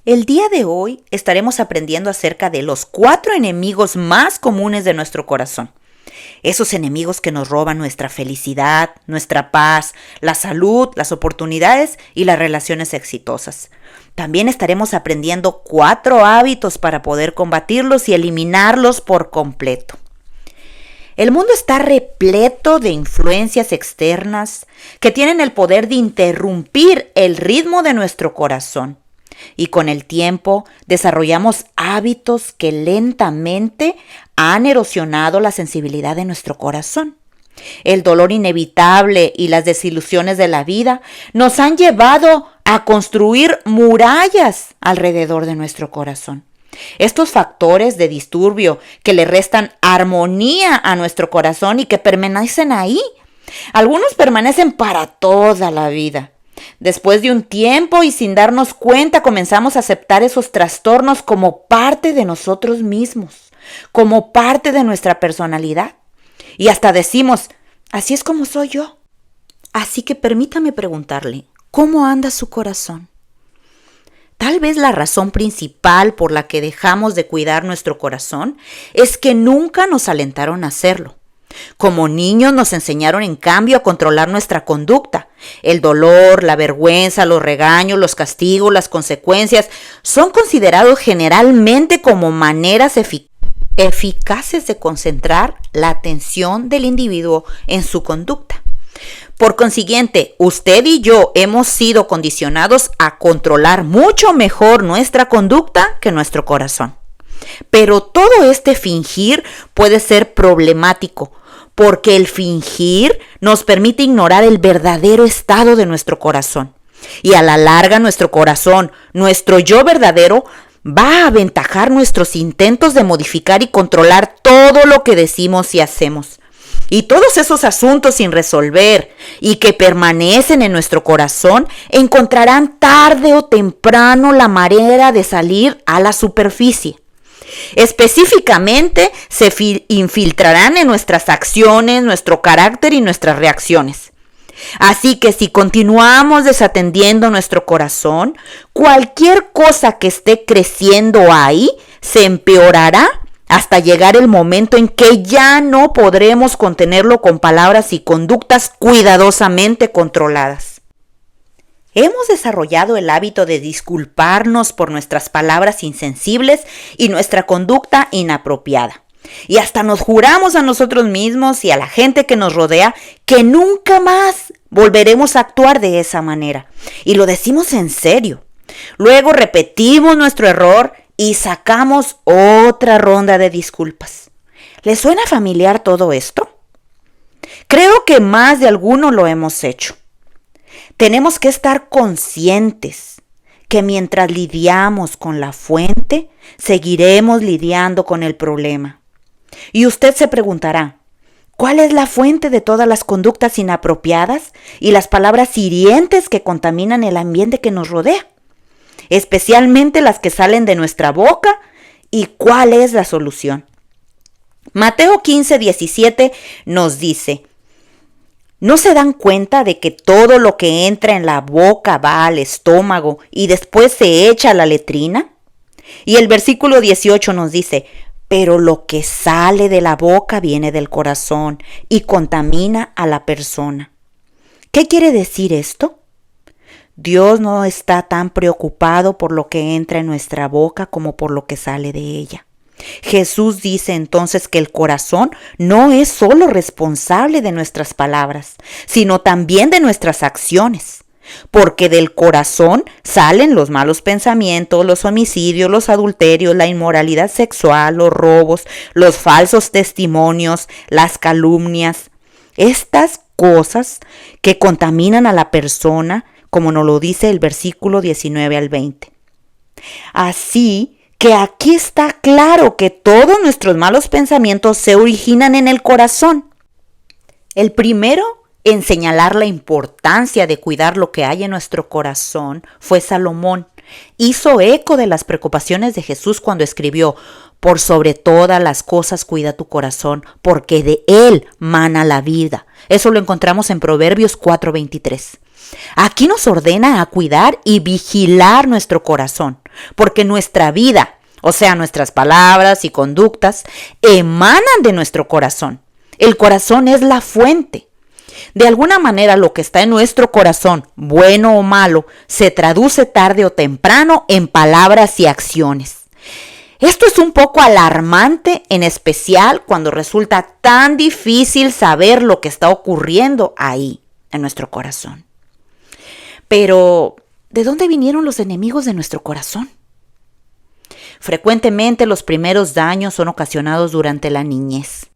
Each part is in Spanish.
El día de hoy estaremos aprendiendo acerca de los 4 enemigos más comunes de nuestro corazón. Esos enemigos que nos roban nuestra felicidad, nuestra paz, la salud, las oportunidades y las relaciones exitosas. También estaremos aprendiendo 4 hábitos para poder combatirlos y eliminarlos por completo. El mundo está repleto de influencias externas que tienen el poder de interrumpir el ritmo de nuestro corazón. Y con el tiempo desarrollamos hábitos que lentamente han erosionado la sensibilidad de nuestro corazón. El dolor inevitable y las desilusiones de la vida nos han llevado a construir murallas alrededor de nuestro corazón. Estos factores de disturbio que le restan armonía a nuestro corazón y que permanecen ahí. Algunos permanecen para toda la vida. Después de un tiempo y sin darnos cuenta, comenzamos a aceptar esos trastornos como parte de nosotros mismos, como parte de nuestra personalidad. Y hasta decimos, así es como soy yo. Así que permítame preguntarle, ¿cómo anda su corazón? Tal vez la razón principal por la que dejamos de cuidar nuestro corazón es que nunca nos alentaron a hacerlo. Como niños nos enseñaron en cambio a controlar nuestra conducta. El dolor, la vergüenza, los regaños, los castigos, las consecuencias son considerados generalmente como maneras eficaces de concentrar la atención del individuo en su conducta. Por consiguiente, usted y yo hemos sido condicionados a controlar mucho mejor nuestra conducta que nuestro corazón. Pero todo este fingir puede ser problemático, porque el fingir nos permite ignorar el verdadero estado de nuestro corazón. Y a la larga nuestro corazón, nuestro yo verdadero, va a aventajar nuestros intentos de modificar y controlar todo lo que decimos y hacemos. Y todos esos asuntos sin resolver y que permanecen en nuestro corazón encontrarán tarde o temprano la manera de salir a la superficie. Específicamente se infiltrarán en nuestras acciones, nuestro carácter y nuestras reacciones. Así que si continuamos desatendiendo nuestro corazón, cualquier cosa que esté creciendo ahí se empeorará hasta llegar el momento en que ya no podremos contenerlo con palabras y conductas cuidadosamente controladas. Hemos desarrollado el hábito de disculparnos por nuestras palabras insensibles y nuestra conducta inapropiada. Y hasta nos juramos a nosotros mismos y a la gente que nos rodea que nunca más volveremos a actuar de esa manera. Y lo decimos en serio. Luego repetimos nuestro error y sacamos otra ronda de disculpas. ¿Les suena familiar todo esto? Creo que más de alguno lo hemos hecho. Tenemos que estar conscientes que mientras lidiamos con la fuente, seguiremos lidiando con el problema. Y usted se preguntará, ¿cuál es la fuente de todas las conductas inapropiadas y las palabras hirientes que contaminan el ambiente que nos rodea? Especialmente las que salen de nuestra boca. ¿Y cuál es la solución? Mateo 15:17 nos dice, ¿no se dan cuenta de que todo lo que entra en la boca va al estómago y después se echa a la letrina? Y el versículo 18 nos dice, pero lo que sale de la boca viene del corazón y contamina a la persona. ¿Qué quiere decir esto? Dios no está tan preocupado por lo que entra en nuestra boca como por lo que sale de ella. Jesús dice entonces que el corazón no es solo responsable de nuestras palabras, sino también de nuestras acciones, porque del corazón salen los malos pensamientos, los homicidios, los adulterios, la inmoralidad sexual, los robos, los falsos testimonios, las calumnias. Estas cosas que contaminan a la persona, como nos lo dice el versículo 19 al 20. Así que aquí está claro que todos nuestros malos pensamientos se originan en el corazón. El primero en señalar la importancia de cuidar lo que hay en nuestro corazón fue Salomón. Hizo eco de las preocupaciones de Jesús cuando escribió, por sobre todas las cosas cuida tu corazón, porque de él mana la vida. Eso lo encontramos en Proverbios 4:23. Aquí nos ordena a cuidar y vigilar nuestro corazón, porque nuestra vida, o sea, nuestras palabras y conductas, emanan de nuestro corazón. El corazón es la fuente. De alguna manera, lo que está en nuestro corazón, bueno o malo, se traduce tarde o temprano en palabras y acciones. Esto es un poco alarmante, en especial cuando resulta tan difícil saber lo que está ocurriendo ahí, en nuestro corazón. Pero, ¿de dónde vinieron los enemigos de nuestro corazón? Frecuentemente los primeros daños son ocasionados durante la niñez.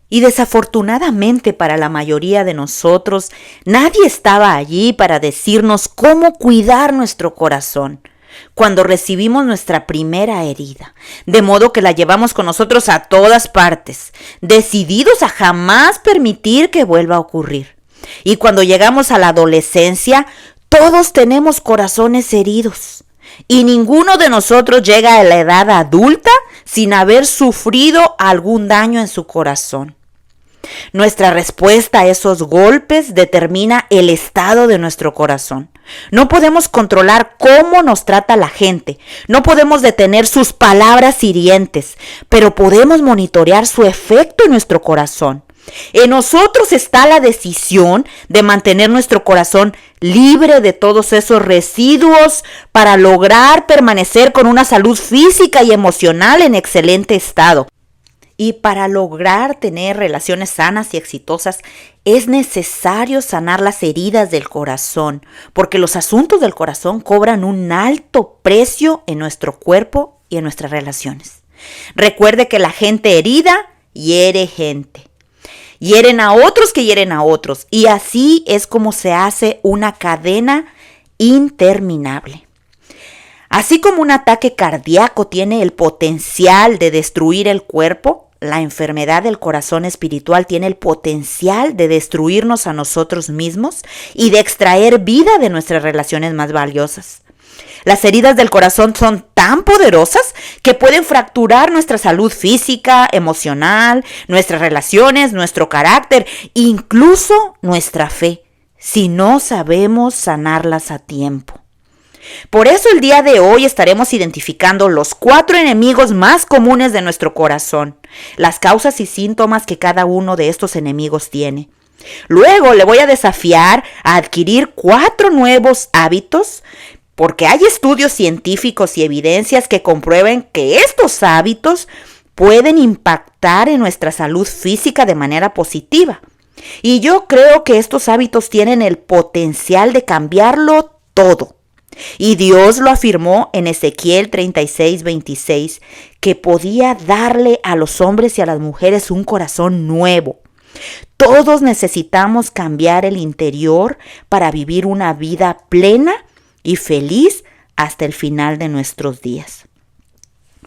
Y desafortunadamente para la mayoría de nosotros, nadie estaba allí para decirnos cómo cuidar nuestro corazón cuando recibimos nuestra primera herida, de modo que la llevamos con nosotros a todas partes, decididos a jamás permitir que vuelva a ocurrir. Y cuando llegamos a la adolescencia, todos tenemos corazones heridos. Y ninguno de nosotros llega a la edad adulta sin haber sufrido algún daño en su corazón. Nuestra respuesta a esos golpes determina el estado de nuestro corazón. No podemos controlar cómo nos trata la gente, no podemos detener sus palabras hirientes, pero podemos monitorear su efecto en nuestro corazón. En nosotros está la decisión de mantener nuestro corazón libre de todos esos residuos para lograr permanecer con una salud física y emocional en excelente estado. Y para lograr tener relaciones sanas y exitosas es necesario sanar las heridas del corazón, porque los asuntos del corazón cobran un alto precio en nuestro cuerpo y en nuestras relaciones. Recuerde que la gente herida hiere gente. Hieren a otros que hieren a otros, y así es como se hace una cadena interminable. Así como un ataque cardíaco tiene el potencial de destruir el cuerpo, la enfermedad del corazón espiritual tiene el potencial de destruirnos a nosotros mismos y de extraer vida de nuestras relaciones más valiosas. Las heridas del corazón son tan poderosas que pueden fracturar nuestra salud física, emocional, nuestras relaciones, nuestro carácter, incluso nuestra fe, si no sabemos sanarlas a tiempo. Por eso el día de hoy estaremos identificando los 4 enemigos más comunes de nuestro corazón, las causas y síntomas que cada uno de estos enemigos tiene. Luego le voy a desafiar a adquirir 4 nuevos hábitos, porque hay estudios científicos y evidencias que comprueben que estos hábitos pueden impactar en nuestra salud física de manera positiva. Y yo creo que estos hábitos tienen el potencial de cambiarlo todo. Y Dios lo afirmó en Ezequiel 36:26, que podía darle a los hombres y a las mujeres un corazón nuevo. Todos necesitamos cambiar el interior para vivir una vida plena y feliz hasta el final de nuestros días.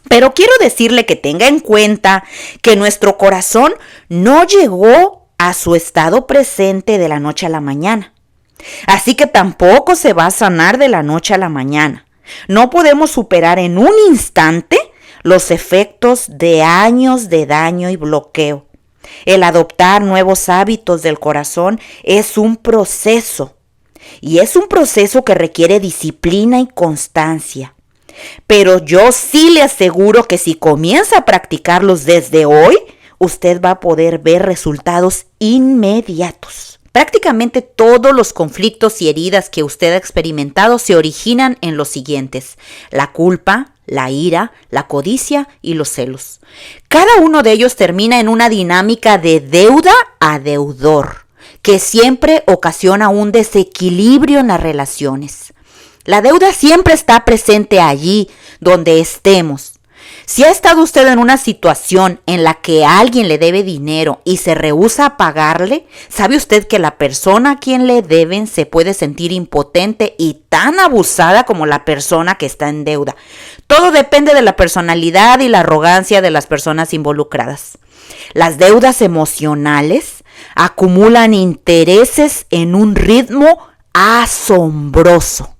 Pero quiero decirle que tenga en cuenta que nuestro corazón no llegó a su estado presente de la noche a la mañana. Así que tampoco se va a sanar de la noche a la mañana. No podemos superar en un instante los efectos de años de daño y bloqueo. El adoptar nuevos hábitos del corazón es un proceso. Y es un proceso que requiere disciplina y constancia. Pero yo sí le aseguro que si comienza a practicarlos desde hoy, usted va a poder ver resultados inmediatos. Prácticamente todos los conflictos y heridas que usted ha experimentado se originan en los siguientes: la culpa, la ira, la codicia y los celos. Cada uno de ellos termina en una dinámica de deuda a deudor, que siempre ocasiona un desequilibrio en las relaciones. La deuda siempre está presente allí donde estemos. Si ha estado usted en una situación en la que alguien le debe dinero y se rehúsa a pagarle, ¿sabe usted que la persona a quien le deben se puede sentir impotente y tan abusada como la persona que está en deuda? Todo depende de la personalidad y la arrogancia de las personas involucradas. Las deudas emocionales acumulan intereses en un ritmo asombroso.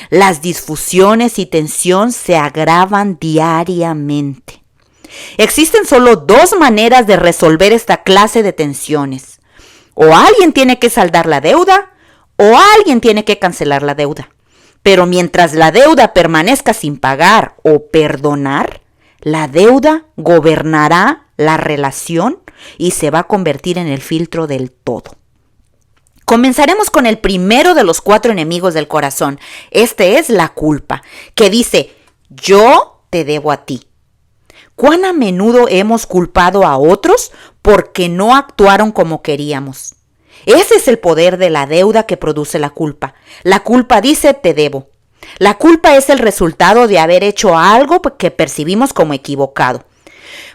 Las disfusiones y tensión se agravan diariamente. Existen solo 2 maneras de resolver esta clase de tensiones. O alguien tiene que saldar la deuda o alguien tiene que cancelar la deuda. Pero mientras la deuda permanezca sin pagar o perdonar, la deuda gobernará la relación y se va a convertir en el filtro del todo. Comenzaremos con el primero de los 4 enemigos del corazón. Este es la culpa, que dice: yo te debo a ti. ¿Cuán a menudo hemos culpado a otros porque no actuaron como queríamos? Ese es el poder de la deuda que produce la culpa. La culpa dice: te debo. La culpa es el resultado de haber hecho algo que percibimos como equivocado.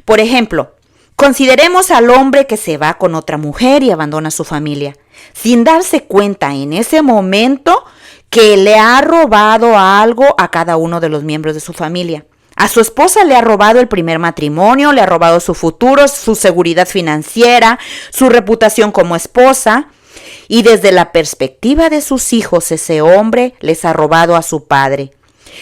Por ejemplo, consideremos al hombre que se va con otra mujer y abandona a su familia, sin darse cuenta en ese momento que le ha robado algo a cada uno de los miembros de su familia. A su esposa le ha robado el primer matrimonio, le ha robado su futuro, su seguridad financiera, su reputación como esposa. Y desde la perspectiva de sus hijos, ese hombre les ha robado a su padre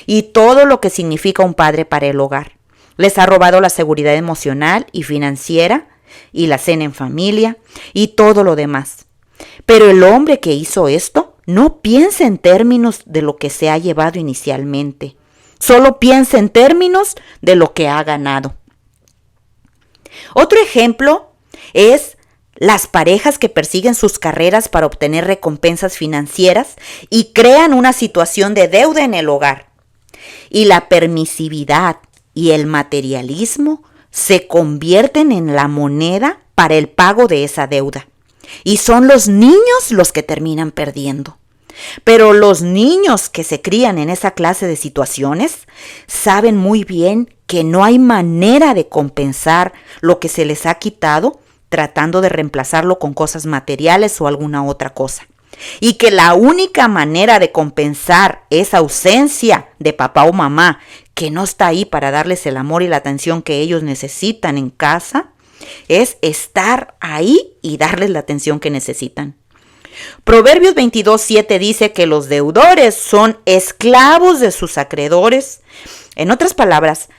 y todo lo que significa un padre para el hogar. Les ha robado la seguridad emocional y financiera y la cena en familia y todo lo demás. Pero el hombre que hizo esto no piensa en términos de lo que se ha llevado inicialmente. Solo piensa en términos de lo que ha ganado. Otro ejemplo es las parejas que persiguen sus carreras para obtener recompensas financieras y crean una situación de deuda en el hogar. Y la permisividad y el materialismo se convierten en la moneda para el pago de esa deuda. Y son los niños los que terminan perdiendo. Pero los niños que se crían en esa clase de situaciones saben muy bien que no hay manera de compensar lo que se les ha quitado tratando de reemplazarlo con cosas materiales o alguna otra cosa. Y que la única manera de compensar esa ausencia de papá o mamá que no está ahí para darles el amor y la atención que ellos necesitan en casa es estar ahí y darles la atención que necesitan. Proverbios 22:7 dice que los deudores son esclavos de sus acreedores. En otras palabras,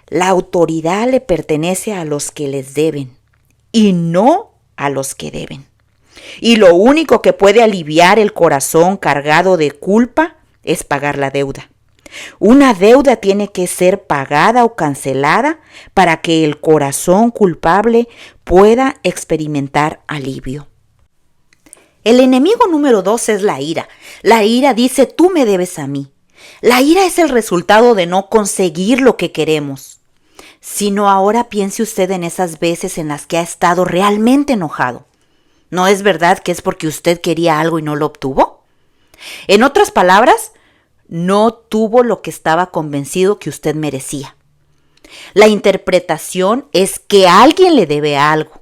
la autoridad le pertenece a los que les deben y no a los que deben. Y lo único que puede aliviar el corazón cargado de culpa es pagar la deuda. Una deuda tiene que ser pagada o cancelada para que el corazón culpable pueda experimentar alivio. El enemigo número 2 es la ira. La ira dice: tú me debes a mí. La ira es el resultado de no conseguir lo que queremos. Sino ahora piense usted en esas veces en las que ha estado realmente enojado. ¿No es verdad que es porque usted quería algo y no lo obtuvo? En otras palabras, no tuvo lo que estaba convencido que usted merecía. La interpretación es que alguien le debe algo.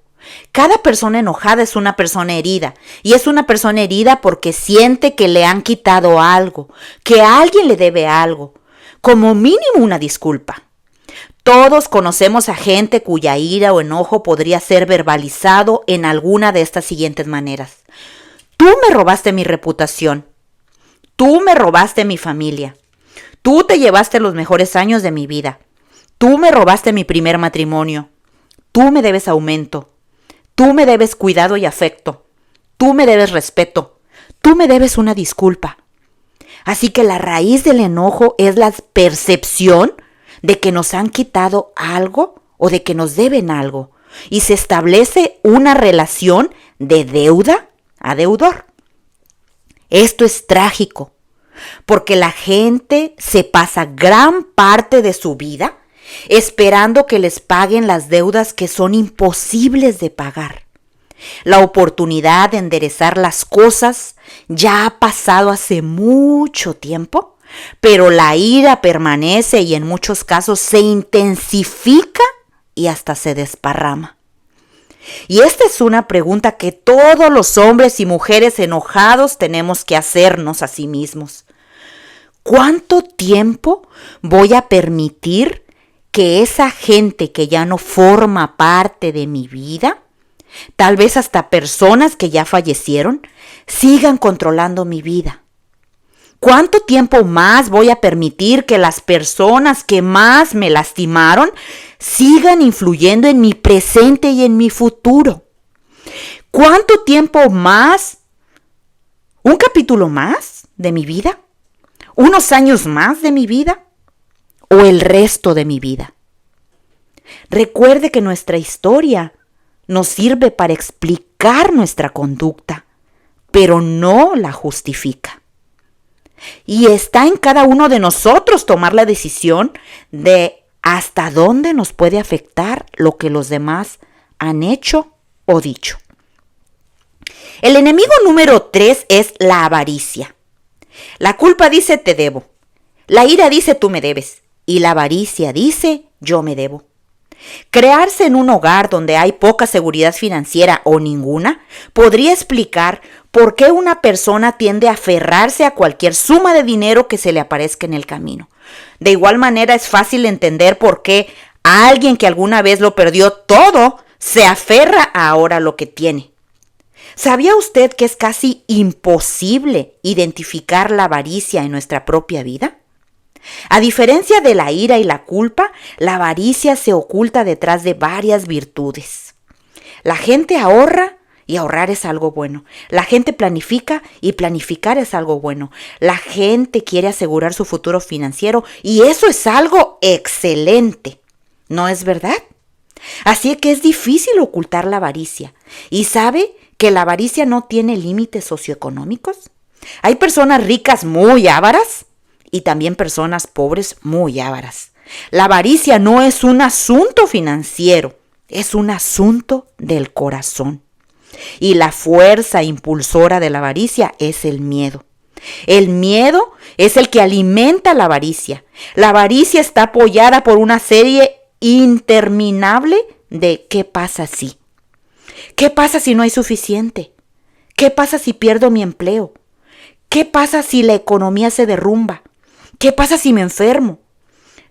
Cada persona enojada es una persona herida, y es una persona herida porque siente que le han quitado algo, que alguien le debe algo, como mínimo una disculpa. Todos conocemos a gente cuya ira o enojo podría ser verbalizado en alguna de estas siguientes maneras. Tú me robaste mi reputación. Tú me robaste mi familia. Tú te llevaste los mejores años de mi vida. Tú me robaste mi primer matrimonio. Tú me debes aumento. Tú me debes cuidado y afecto. Tú me debes respeto. Tú me debes una disculpa. Así que la raíz del enojo es la percepción de que nos han quitado algo o de que nos deben algo. Y se establece una relación de deuda a deudor. Esto es trágico, porque la gente se pasa gran parte de su vida esperando que les paguen las deudas que son imposibles de pagar. La oportunidad de enderezar las cosas ya ha pasado hace mucho tiempo, pero la ira permanece y en muchos casos se intensifica y hasta se desparrama. Y esta es una pregunta que todos los hombres y mujeres enojados tenemos que hacernos a sí mismos. ¿Cuánto tiempo voy a permitir que esa gente que ya no forma parte de mi vida, tal vez hasta personas que ya fallecieron, sigan controlando mi vida? ¿Cuánto tiempo más voy a permitir que las personas que más me lastimaron sigan influyendo en mi presente y en mi futuro? ¿Cuánto tiempo más? ¿Un capítulo más de mi vida? ¿Unos años más de mi vida o el resto de mi vida? Recuerde que nuestra historia nos sirve para explicar nuestra conducta, pero no la justifica. Y está en cada uno de nosotros tomar la decisión de hasta dónde nos puede afectar lo que los demás han hecho o dicho. El enemigo número 3 es la avaricia. La culpa dice te debo. La ira dice tú me debes. Y la avaricia dice yo me debo. Crearse en un hogar donde hay poca seguridad financiera o ninguna podría explicar por qué una persona tiende a aferrarse a cualquier suma de dinero que se le aparezca en el camino. De igual manera es fácil entender por qué a alguien que alguna vez lo perdió todo se aferra a ahora lo que tiene. ¿Sabía usted que es casi imposible identificar la avaricia en nuestra propia vida? A diferencia de la ira y la culpa, la avaricia se oculta detrás de varias virtudes. La gente ahorra y ahorrar es algo bueno. La gente planifica y planificar es algo bueno. La gente quiere asegurar su futuro financiero y eso es algo excelente. ¿No es verdad? Así que es difícil ocultar la avaricia. ¿Y sabe que la avaricia no tiene límites socioeconómicos? Hay personas ricas muy ávaras y también personas pobres muy ávaras. La avaricia no es un asunto financiero, es un asunto del corazón. Y la fuerza impulsora de la avaricia es el miedo. El miedo es el que alimenta la avaricia. La avaricia está apoyada por una serie interminable de ¿qué pasa si? ¿Qué pasa si no hay suficiente? ¿Qué pasa si pierdo mi empleo? ¿Qué pasa si la economía se derrumba? ¿Qué pasa si me enfermo?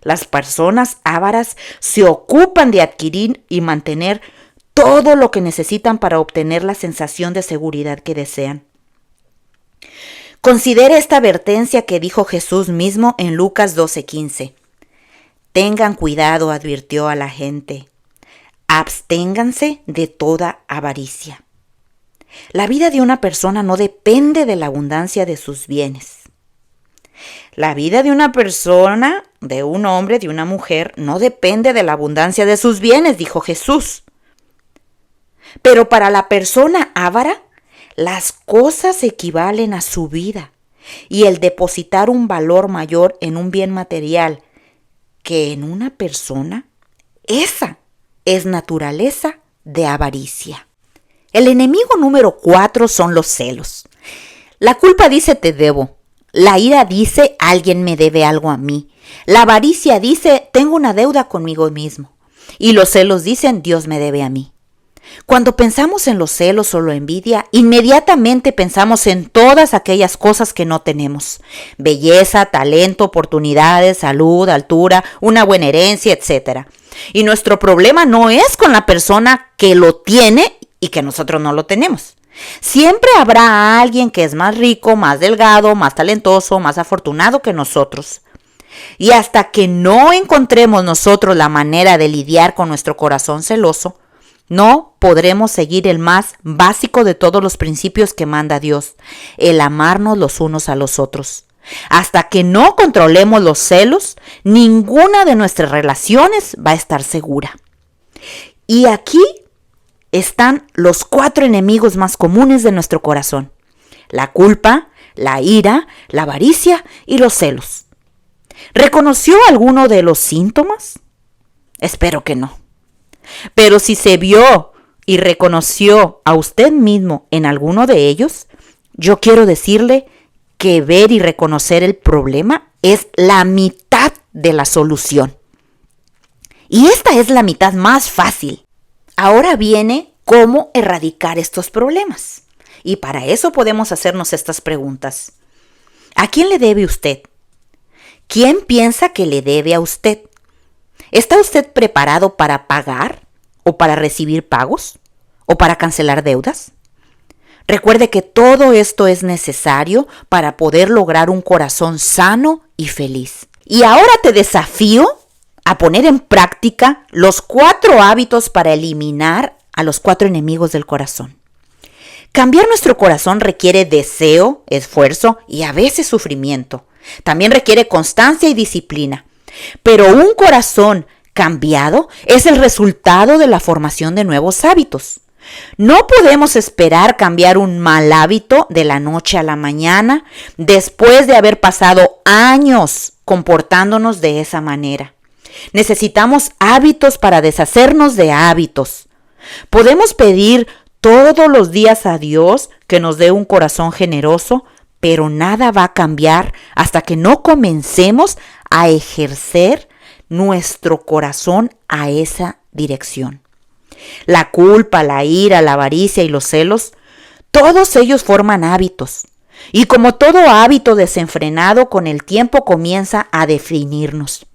Las personas ávaras se ocupan de adquirir y mantener todo lo que necesitan para obtener la sensación de seguridad que desean. Considere esta advertencia que dijo Jesús mismo en Lucas 12:15. Tengan cuidado, advirtió a la gente. Absténganse de toda avaricia. La vida de una persona no depende de la abundancia de sus bienes. La vida de una persona, de un hombre, de una mujer, no depende de la abundancia de sus bienes, dijo Jesús. Pero para la persona avara, las cosas equivalen a su vida y el depositar un valor mayor en un bien material que en una persona, esa es naturaleza de avaricia. El enemigo número 4 son los celos. La culpa dice te debo. La ira dice alguien me debe algo a mí. La avaricia dice tengo una deuda conmigo mismo. Y los celos dicen Dios me debe a mí. Cuando pensamos en los celos o la envidia, inmediatamente pensamos en todas aquellas cosas que no tenemos. Belleza, talento, oportunidades, salud, altura, una buena herencia, etc. Y nuestro problema no es con la persona que lo tiene y que nosotros no lo tenemos. Siempre habrá alguien que es más rico, más delgado, más talentoso, más afortunado que nosotros. Y hasta que no encontremos nosotros la manera de lidiar con nuestro corazón celoso, no podremos seguir el más básico de todos los principios que manda Dios, el amarnos los unos a los otros. Hasta que no controlemos los celos, ninguna de nuestras relaciones va a estar segura. Y aquí están los 4 enemigos más comunes de nuestro corazón: la culpa, la ira, la avaricia y los celos. ¿Reconoció alguno de los síntomas? Espero que no. Pero si se vio y reconoció a usted mismo en alguno de ellos, yo quiero decirle que ver y reconocer el problema es la mitad de la solución. Y esta es la mitad más fácil. Ahora viene cómo erradicar estos problemas. Y para eso podemos hacernos estas preguntas. ¿A quién le debe usted? ¿Quién piensa que le debe a usted? ¿Está usted preparado para pagar o para recibir pagos o para cancelar deudas? Recuerde que todo esto es necesario para poder lograr un corazón sano y feliz. Y ahora te desafío a poner en práctica los 4 hábitos para eliminar a los 4 enemigos del corazón. Cambiar nuestro corazón requiere deseo, esfuerzo y a veces sufrimiento. También requiere constancia y disciplina. Pero un corazón cambiado es el resultado de la formación de nuevos hábitos. No podemos esperar cambiar un mal hábito de la noche a la mañana después de haber pasado años comportándonos de esa manera. Necesitamos hábitos para deshacernos de hábitos. Podemos pedir todos los días a Dios que nos dé un corazón generoso, pero nada va a cambiar hasta que no comencemos a ejercer nuestro corazón a esa dirección. La culpa, la ira, la avaricia y los celos, todos ellos forman hábitos. Y como todo hábito desenfrenado, con el tiempo comienza a definirnos.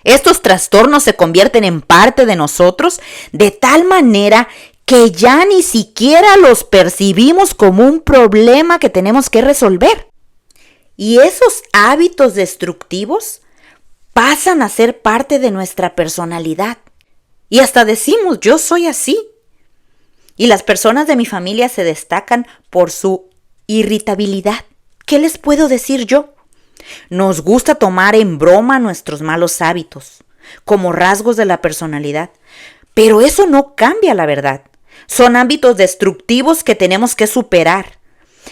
Estos trastornos se convierten en parte de nosotros de tal manera que ya ni siquiera los percibimos como un problema que tenemos que resolver. Y esos hábitos destructivos pasan a ser parte de nuestra personalidad. Y hasta decimos, yo soy así. Y las personas de mi familia se destacan por su irritabilidad. ¿Qué les puedo decir yo? Nos gusta tomar en broma nuestros malos hábitos, como rasgos de la personalidad. Pero eso no cambia la verdad. Son hábitos destructivos que tenemos que superar.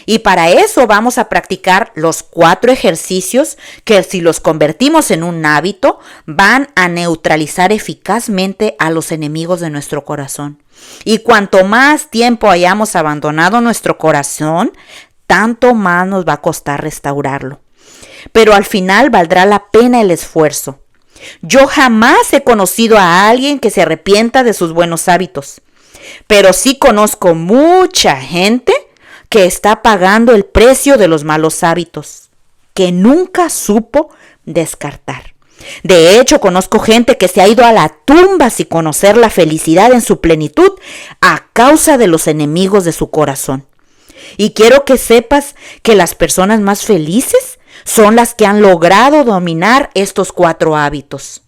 Y para eso vamos a practicar los 4 ejercicios que, si los convertimos en un hábito, van a neutralizar eficazmente a los enemigos de nuestro corazón. Y cuanto más tiempo hayamos abandonado nuestro corazón, tanto más nos va a costar restaurarlo. Pero al final valdrá la pena el esfuerzo. Yo jamás he conocido a alguien que se arrepienta de sus buenos hábitos, pero sí conozco mucha gente que está pagando el precio de los malos hábitos, que nunca supo descartar. De hecho, conozco gente que se ha ido a la tumba sin conocer la felicidad en su plenitud a causa de los enemigos de su corazón. Y quiero que sepas que las personas más felices son las que han logrado dominar estos 4 hábitos.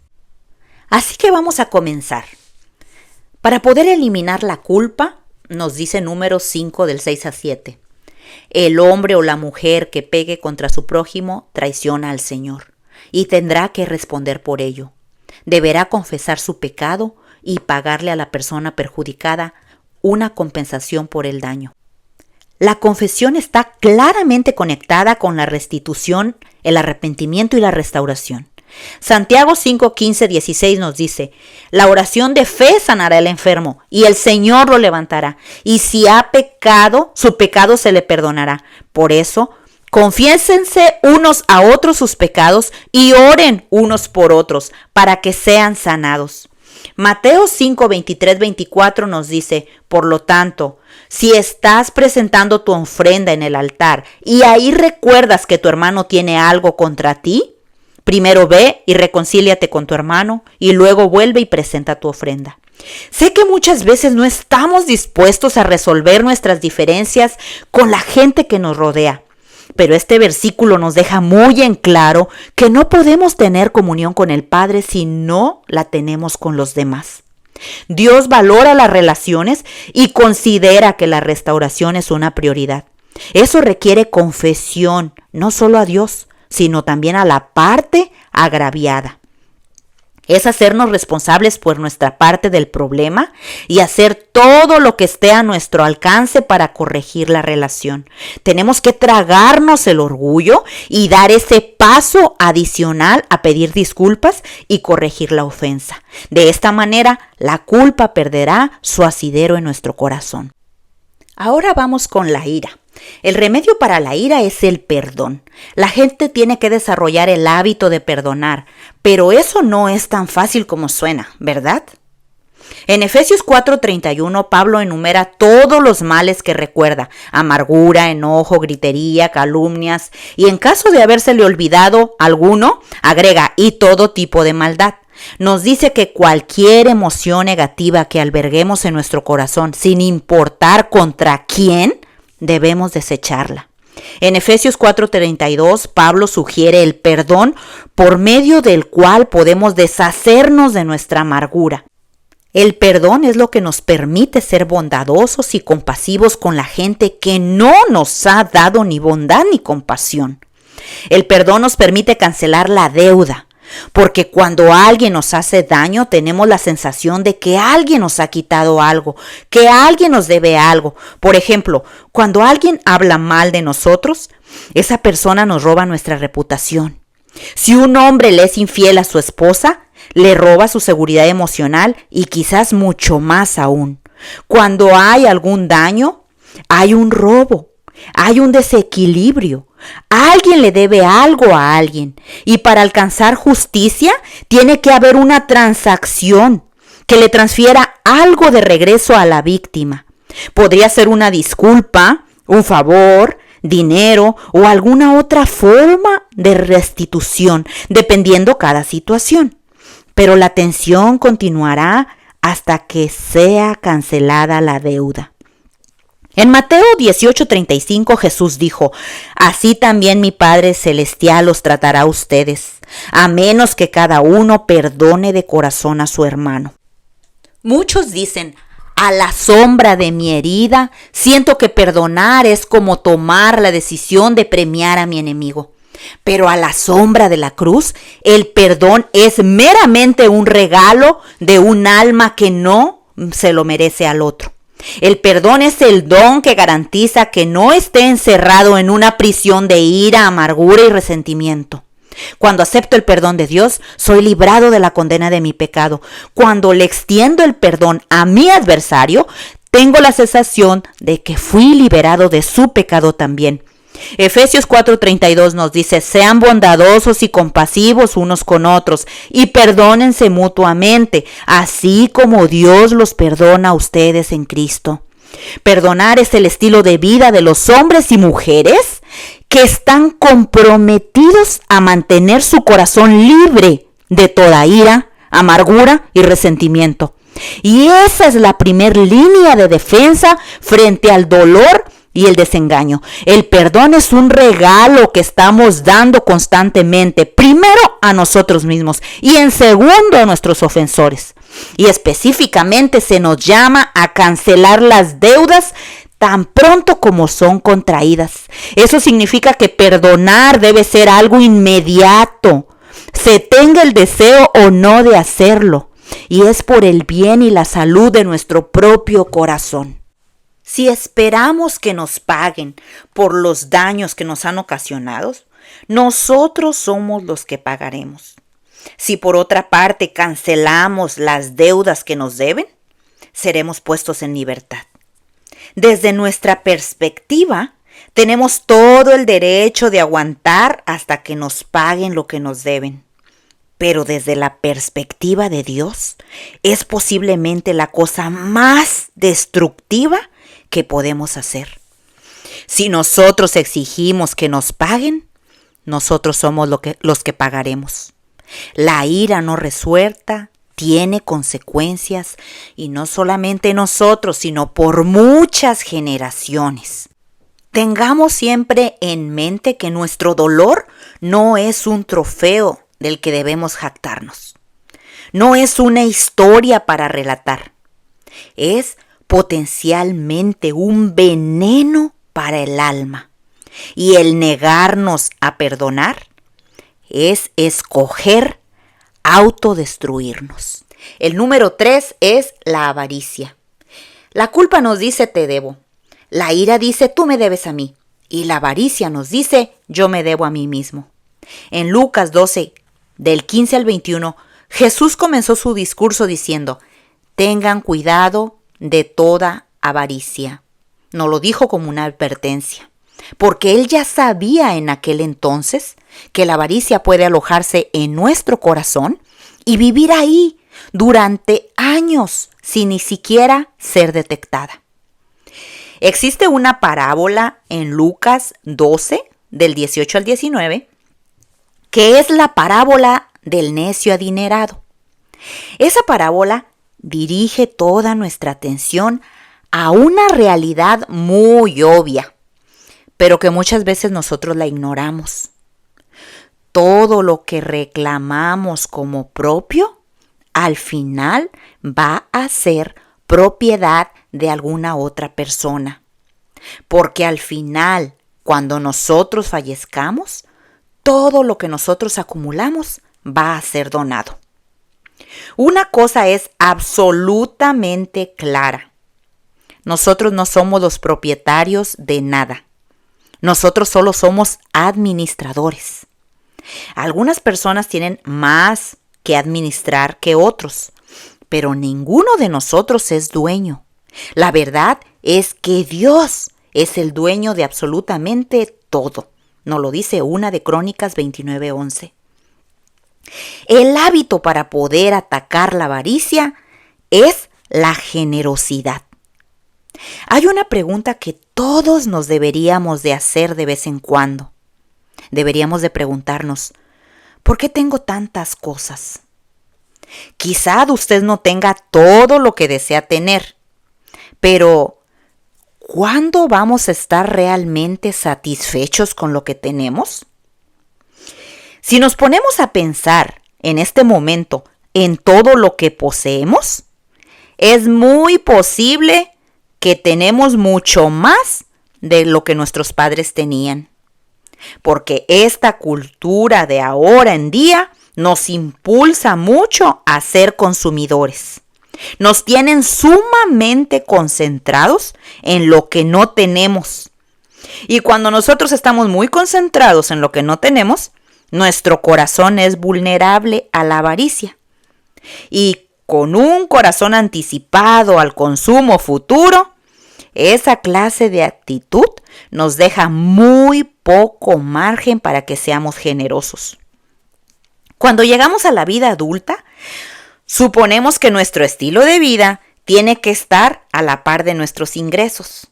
Así que vamos a comenzar. Para poder eliminar la culpa, nos dice Números 5 del 6 a 7. El hombre o la mujer que pegue contra su prójimo traiciona al Señor y tendrá que responder por ello. Deberá confesar su pecado y pagarle a la persona perjudicada una compensación por el daño. La confesión está claramente conectada con la restitución, el arrepentimiento y la restauración. Santiago 5, 15, 16 nos dice: la oración de fe sanará al enfermo y el Señor lo levantará. Y si ha pecado, su pecado se le perdonará. Por eso, confiésense unos a otros sus pecados y oren unos por otros para que sean sanados. Mateo 5, 23, 24 nos dice: por lo tanto, si estás presentando tu ofrenda en el altar y ahí recuerdas que tu hermano tiene algo contra ti, primero ve y reconcíliate con tu hermano y luego vuelve y presenta tu ofrenda. Sé que muchas veces no estamos dispuestos a resolver nuestras diferencias con la gente que nos rodea, pero este versículo nos deja muy en claro que no podemos tener comunión con el Padre si no la tenemos con los demás. Dios valora las relaciones y considera que la restauración es una prioridad. Eso requiere confesión, no solo a Dios, sino también a la parte agraviada. Es hacernos responsables por nuestra parte del problema y hacer todo lo que esté a nuestro alcance para corregir la relación. Tenemos que tragarnos el orgullo y dar ese paso adicional a pedir disculpas y corregir la ofensa. De esta manera, la culpa perderá su asidero en nuestro corazón. Ahora vamos con la ira. El remedio para la ira es el perdón. La gente tiene que desarrollar el hábito de perdonar, pero eso no es tan fácil como suena, ¿verdad? En Efesios 4:31, Pablo enumera todos los males que recuerda: amargura, enojo, gritería, calumnias, y en caso de habérsele olvidado alguno, agrega: y todo tipo de maldad. Nos dice que cualquier emoción negativa que alberguemos en nuestro corazón, sin importar contra quién, debemos desecharla. En Efesios 4:32, Pablo sugiere el perdón por medio del cual podemos deshacernos de nuestra amargura. El perdón es lo que nos permite ser bondadosos y compasivos con la gente que no nos ha dado ni bondad ni compasión. El perdón nos permite cancelar la deuda, porque cuando alguien nos hace daño tenemos la sensación de que alguien nos ha quitado algo, que alguien nos debe algo. Por ejemplo, cuando alguien habla mal de nosotros, esa persona nos roba nuestra reputación. Si un hombre le es infiel a su esposa, le roba su seguridad emocional y quizás mucho más aún. Cuando hay algún daño, hay un robo, hay un desequilibrio. Alguien le debe algo a alguien y para alcanzar justicia tiene que haber una transacción que le transfiera algo de regreso a la víctima. Podría ser una disculpa, un favor, dinero o alguna otra forma de restitución, dependiendo cada situación. Pero la tensión continuará hasta que sea cancelada la deuda. En Mateo 18:35 Jesús dijo: así también mi Padre Celestial los tratará a ustedes, a menos que cada uno perdone de corazón a su hermano. Muchos dicen: a la sombra de mi herida, siento que perdonar es como tomar la decisión de premiar a mi enemigo. Pero a la sombra de la cruz, el perdón es meramente un regalo de un alma que no se lo merece al otro. El perdón es el don que garantiza que no esté encerrado en una prisión de ira, amargura y resentimiento. Cuando acepto el perdón de Dios, soy librado de la condena de mi pecado. Cuando le extiendo el perdón a mi adversario, tengo la sensación de que fui liberado de su pecado también. Efesios 4:32 nos dice: sean bondadosos y compasivos unos con otros y perdónense mutuamente, así como Dios los perdona a ustedes en Cristo. Perdonar es el estilo de vida de los hombres y mujeres que están comprometidos a mantener su corazón libre de toda ira, amargura y resentimiento. Y esa es la primer línea de defensa frente al dolor y el desengaño. El perdón es un regalo que estamos dando constantemente, primero a nosotros mismos y en segundo a nuestros ofensores. Y específicamente se nos llama a cancelar las deudas tan pronto como son contraídas. Eso significa que perdonar debe ser algo inmediato, se tenga el deseo o no de hacerlo, y es por el bien y la salud de nuestro propio corazón. Si esperamos que nos paguen por los daños que nos han ocasionado, nosotros somos los que pagaremos. Si por otra parte cancelamos las deudas que nos deben, seremos puestos en libertad. Desde nuestra perspectiva, tenemos todo el derecho de aguantar hasta que nos paguen lo que nos deben. Pero desde la perspectiva de Dios, es posiblemente la cosa más destructiva que podemos hacer. Si nosotros exigimos que nos paguen, nosotros somos los que pagaremos. La ira no resuelta tiene consecuencias, y no solamente nosotros, sino por muchas generaciones. Tengamos siempre en mente que nuestro dolor no es un trofeo del que debemos jactarnos. No es una historia para relatar. Es potencialmente un veneno para el alma. Y el negarnos a perdonar es escoger autodestruirnos. El número 3 es la avaricia. La culpa nos dice te debo. La ira dice tú me debes a mí. Y la avaricia nos dice yo me debo a mí mismo. En Lucas 12, del 15 al 21, Jesús comenzó su discurso diciendo: tengan cuidado de toda avaricia. No lo dijo como una advertencia, porque él ya sabía en aquel entonces que la avaricia puede alojarse en nuestro corazón y vivir ahí durante años sin ni siquiera ser detectada. Existe una parábola en Lucas 12, del 18 al 19, que es la parábola del necio adinerado. Esa parábola dirige toda nuestra atención a una realidad muy obvia, pero que muchas veces nosotros la ignoramos. Todo lo que reclamamos como propio, al final va a ser propiedad de alguna otra persona. Porque al final, cuando nosotros fallezcamos, todo lo que nosotros acumulamos va a ser donado. Una cosa es absolutamente clara. Nosotros no somos los propietarios de nada. Nosotros solo somos administradores. Algunas personas tienen más que administrar que otros, pero ninguno de nosotros es dueño. La verdad es que Dios es el dueño de absolutamente todo. Nos lo dice una de Crónicas 29:11. El hábito para poder atacar la avaricia es la generosidad. Hay una pregunta que todos nos deberíamos de hacer de vez en cuando. Deberíamos de preguntarnos, ¿por qué tengo tantas cosas? Quizá usted no tenga todo lo que desea tener, pero ¿cuándo vamos a estar realmente satisfechos con lo que tenemos? Si nos ponemos a pensar en este momento en todo lo que poseemos, es muy posible que tenemos mucho más de lo que nuestros padres tenían. Porque esta cultura de ahora en día nos impulsa mucho a ser consumidores. Nos tienen sumamente concentrados en lo que no tenemos. Y cuando nosotros estamos muy concentrados en lo que no tenemos, nuestro corazón es vulnerable a la avaricia. Y con un corazón anticipado al consumo futuro, esa clase de actitud nos deja muy poco margen para que seamos generosos. Cuando llegamos a la vida adulta, suponemos que nuestro estilo de vida tiene que estar a la par de nuestros ingresos.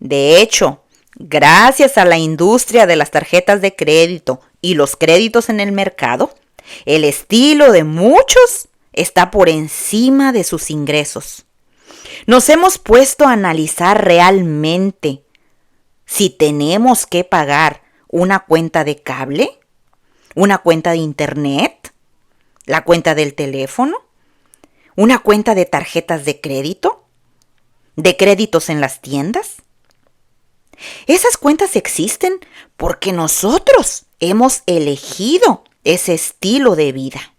De hecho, gracias a la industria de las tarjetas de crédito y los créditos en el mercado, el estilo de muchos está por encima de sus ingresos. Nos hemos puesto a analizar realmente si tenemos que pagar una cuenta de cable, una cuenta de internet, la cuenta del teléfono, una cuenta de tarjetas de crédito, de créditos en las tiendas. Esas cuentas existen porque nosotros hemos elegido ese estilo de vida.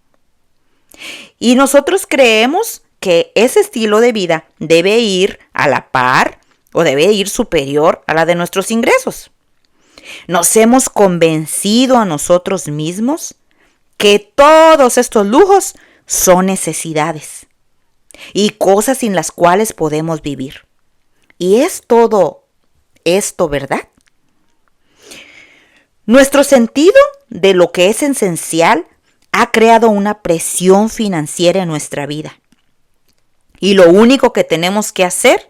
Y nosotros creemos que ese estilo de vida debe ir a la par o debe ir superior a la de nuestros ingresos. Nos hemos convencido a nosotros mismos que todos estos lujos son necesidades y cosas sin las cuales podemos vivir. ¿Y es todo esto verdad? Nuestro sentido de lo que es esencial ha creado una presión financiera en nuestra vida. Y lo único que tenemos que hacer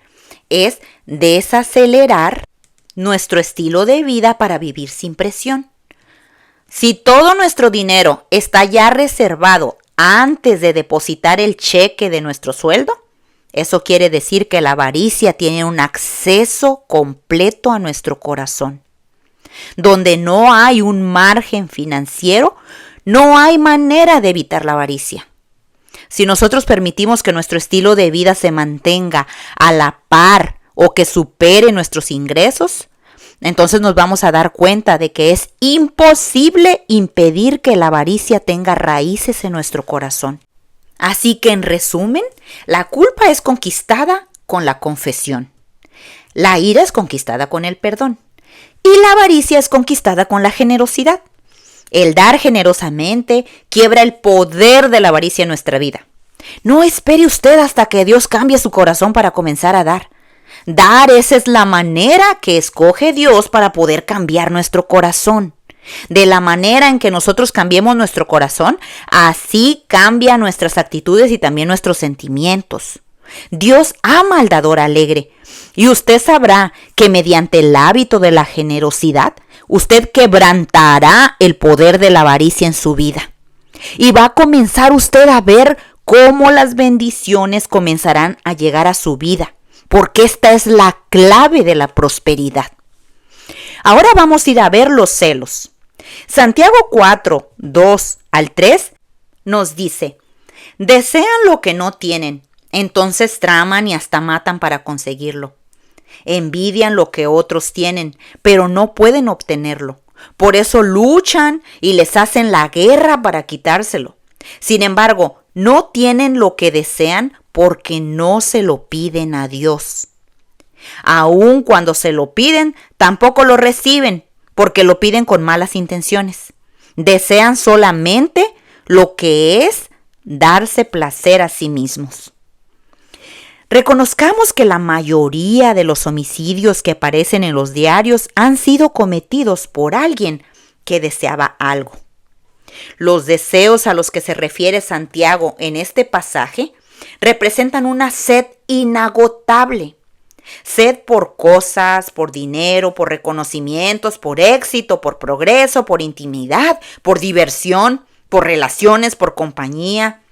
es desacelerar nuestro estilo de vida para vivir sin presión. Si todo nuestro dinero está ya reservado antes de depositar el cheque de nuestro sueldo, eso quiere decir que la avaricia tiene un acceso completo a nuestro corazón. Donde no hay un margen financiero, no hay manera de evitar la avaricia. Si nosotros permitimos que nuestro estilo de vida se mantenga a la par o que supere nuestros ingresos, entonces nos vamos a dar cuenta de que es imposible impedir que la avaricia tenga raíces en nuestro corazón. Así que en resumen, la culpa es conquistada con la confesión. La ira es conquistada con el perdón. Y la avaricia es conquistada con la generosidad. El dar generosamente quiebra el poder de la avaricia en nuestra vida. No espere usted hasta que Dios cambie su corazón para comenzar a dar. Dar, esa es la manera que escoge Dios para poder cambiar nuestro corazón. De la manera en que nosotros cambiemos nuestro corazón, así cambian nuestras actitudes y también nuestros sentimientos. Dios ama al dador alegre. Y usted sabrá que mediante el hábito de la generosidad, usted quebrantará el poder de la avaricia en su vida. Y va a comenzar usted a ver cómo las bendiciones comenzarán a llegar a su vida. Porque esta es la clave de la prosperidad. Ahora vamos a ir a ver los celos. Santiago 4, 2 al 3 nos dice: desean lo que no tienen, entonces traman y hasta matan para conseguirlo. Envidian lo que otros tienen, pero no pueden obtenerlo. Por eso luchan y les hacen la guerra para quitárselo. Sin embargo, no tienen lo que desean porque no se lo piden a Dios. Aun cuando se lo piden, tampoco lo reciben porque lo piden con malas intenciones. Desean solamente lo que es darse placer a sí mismos. Reconozcamos que la mayoría de los homicidios que aparecen en los diarios han sido cometidos por alguien que deseaba algo. Los deseos a los que se refiere Santiago en este pasaje representan una sed inagotable. Sed por cosas, por dinero, por reconocimientos, por éxito, por progreso, por intimidad, por diversión, por relaciones, por compañía.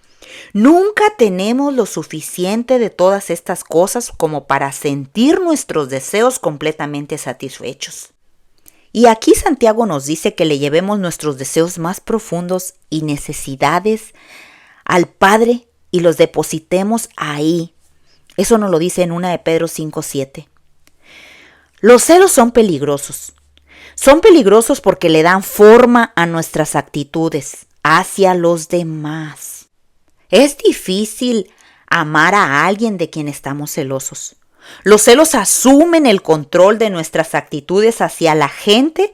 Nunca tenemos lo suficiente de todas estas cosas como para sentir nuestros deseos completamente satisfechos. Y aquí Santiago nos dice que le llevemos nuestros deseos más profundos y necesidades al Padre y los depositemos ahí. Eso nos lo dice en 1 de Pedro 5:7. Los celos son peligrosos. Son peligrosos porque le dan forma a nuestras actitudes hacia los demás. Es difícil amar a alguien de quien estamos celosos. Los celos asumen el control de nuestras actitudes hacia la gente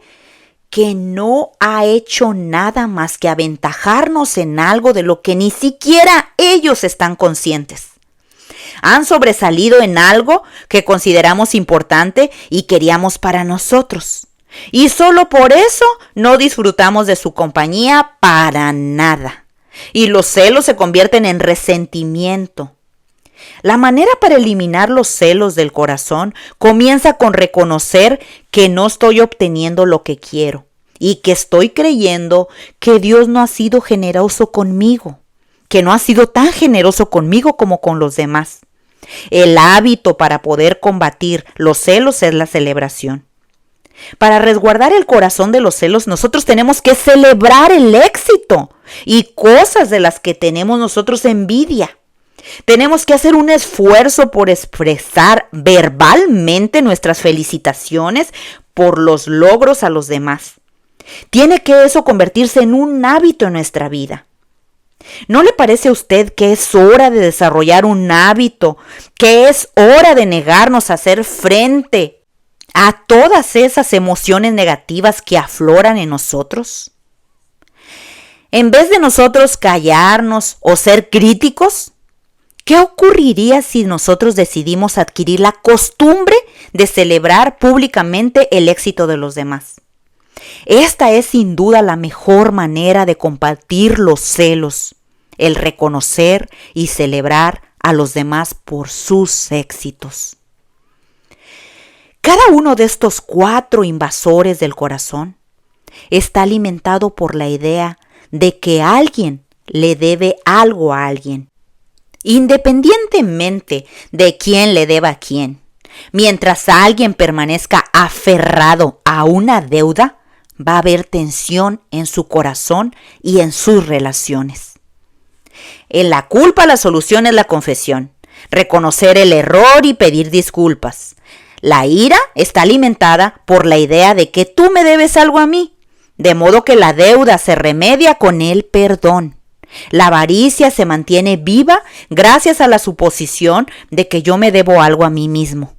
que no ha hecho nada más que aventajarnos en algo de lo que ni siquiera ellos están conscientes. Han sobresalido en algo que consideramos importante y queríamos para nosotros. Y solo por eso no disfrutamos de su compañía para nada. Y los celos se convierten en resentimiento. La manera para eliminar los celos del corazón comienza con reconocer que no estoy obteniendo lo que quiero y que estoy creyendo que Dios no ha sido generoso conmigo, que no ha sido tan generoso conmigo como con los demás. El hábito para poder combatir los celos es la celebración. Para resguardar el corazón de los celos, nosotros tenemos que celebrar el éxito y cosas de las que tenemos nosotros envidia. Tenemos que hacer un esfuerzo por expresar verbalmente nuestras felicitaciones por los logros a los demás. Tiene que eso convertirse en un hábito en nuestra vida. ¿No le parece a usted que es hora de desarrollar un hábito, que es hora de negarnos a hacer frente a todas esas emociones negativas que afloran en nosotros? En vez de nosotros callarnos o ser críticos, ¿qué ocurriría si nosotros decidimos adquirir la costumbre de celebrar públicamente el éxito de los demás? Esta es sin duda la mejor manera de combatir los celos, el reconocer y celebrar a los demás por sus éxitos. Cada uno de estos 4 invasores del corazón está alimentado por la idea de que alguien le debe algo a alguien, independientemente de quién le deba a quién. Mientras alguien permanezca aferrado a una deuda, va a haber tensión en su corazón y en sus relaciones. En la culpa, la solución es la confesión, reconocer el error y pedir disculpas. La ira está alimentada por la idea de que tú me debes algo a mí, de modo que la deuda se remedia con el perdón. La avaricia se mantiene viva gracias a la suposición de que yo me debo algo a mí mismo,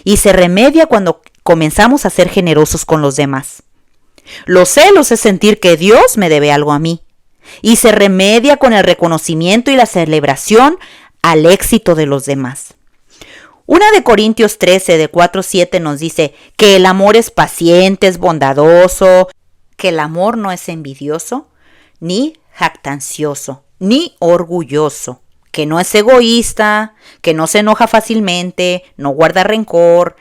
y se remedia cuando comenzamos a ser generosos con los demás. Los celos es sentir que Dios me debe algo a mí, y se remedia con el reconocimiento y la celebración al éxito de los demás. 1 de Corintios 13, de 4-7 nos dice que el amor es paciente, es bondadoso, que el amor no es envidioso, ni jactancioso, ni orgulloso, que no es egoísta, que no se enoja fácilmente, no guarda rencor.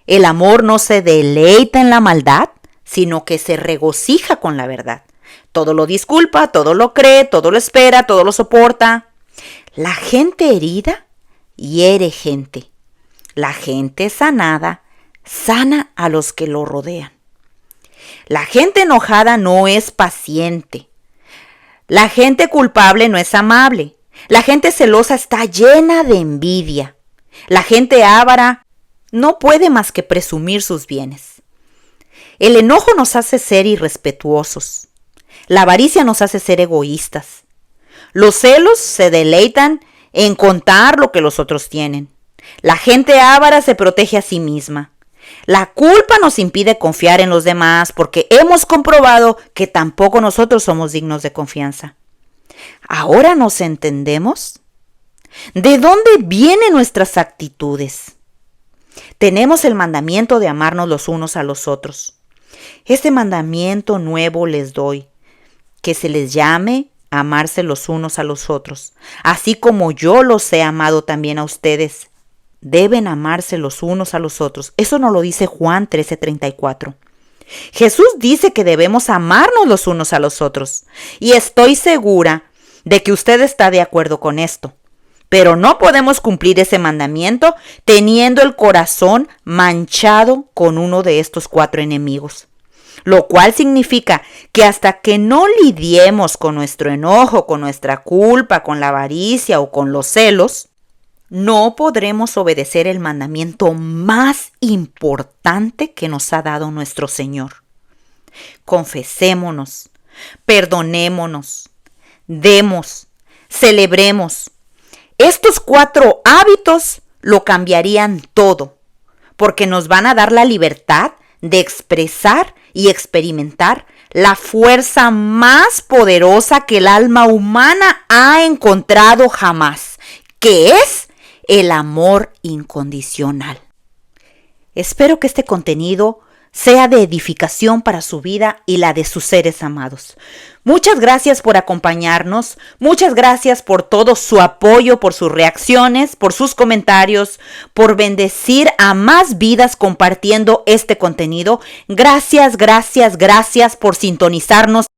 El amor no se deleita en la maldad, sino que se regocija con la verdad. Todo lo disculpa, todo lo cree, todo lo espera, todo lo soporta. La gente herida hiere gente. La gente sanada sana a los que lo rodean. La gente enojada no es paciente. La gente culpable no es amable. La gente celosa está llena de envidia. La gente avara no puede más que presumir sus bienes. El enojo nos hace ser irrespetuosos. La avaricia nos hace ser egoístas. Los celos se deleitan en contar lo que los otros tienen. La gente avara se protege a sí misma. La culpa nos impide confiar en los demás porque hemos comprobado que tampoco nosotros somos dignos de confianza. ¿Ahora nos entendemos? ¿De dónde vienen nuestras actitudes? Tenemos el mandamiento de amarnos los unos a los otros. Este mandamiento nuevo les doy, que se les llame a amarse los unos a los otros, así como yo los he amado también a ustedes. Deben amarse los unos a los otros. Eso nos lo dice Juan 13:34. Jesús dice que debemos amarnos los unos a los otros. Y estoy segura de que usted está de acuerdo con esto. Pero no podemos cumplir ese mandamiento teniendo el corazón manchado con uno de estos 4 enemigos. Lo cual significa que hasta que no lidiemos con nuestro enojo, con nuestra culpa, con la avaricia o con los celos, no podremos obedecer el mandamiento más importante que nos ha dado nuestro Señor. Confesémonos, perdonémonos, demos, celebremos. Estos 4 hábitos lo cambiarían todo, porque nos van a dar la libertad de expresar y experimentar la fuerza más poderosa que el alma humana ha encontrado jamás, que es el amor incondicional. Espero que este contenido sea de edificación para su vida y la de sus seres amados. Muchas gracias por acompañarnos, muchas gracias por todo su apoyo, por sus reacciones, por sus comentarios, por bendecir a más vidas compartiendo este contenido. Gracias por sintonizarnos.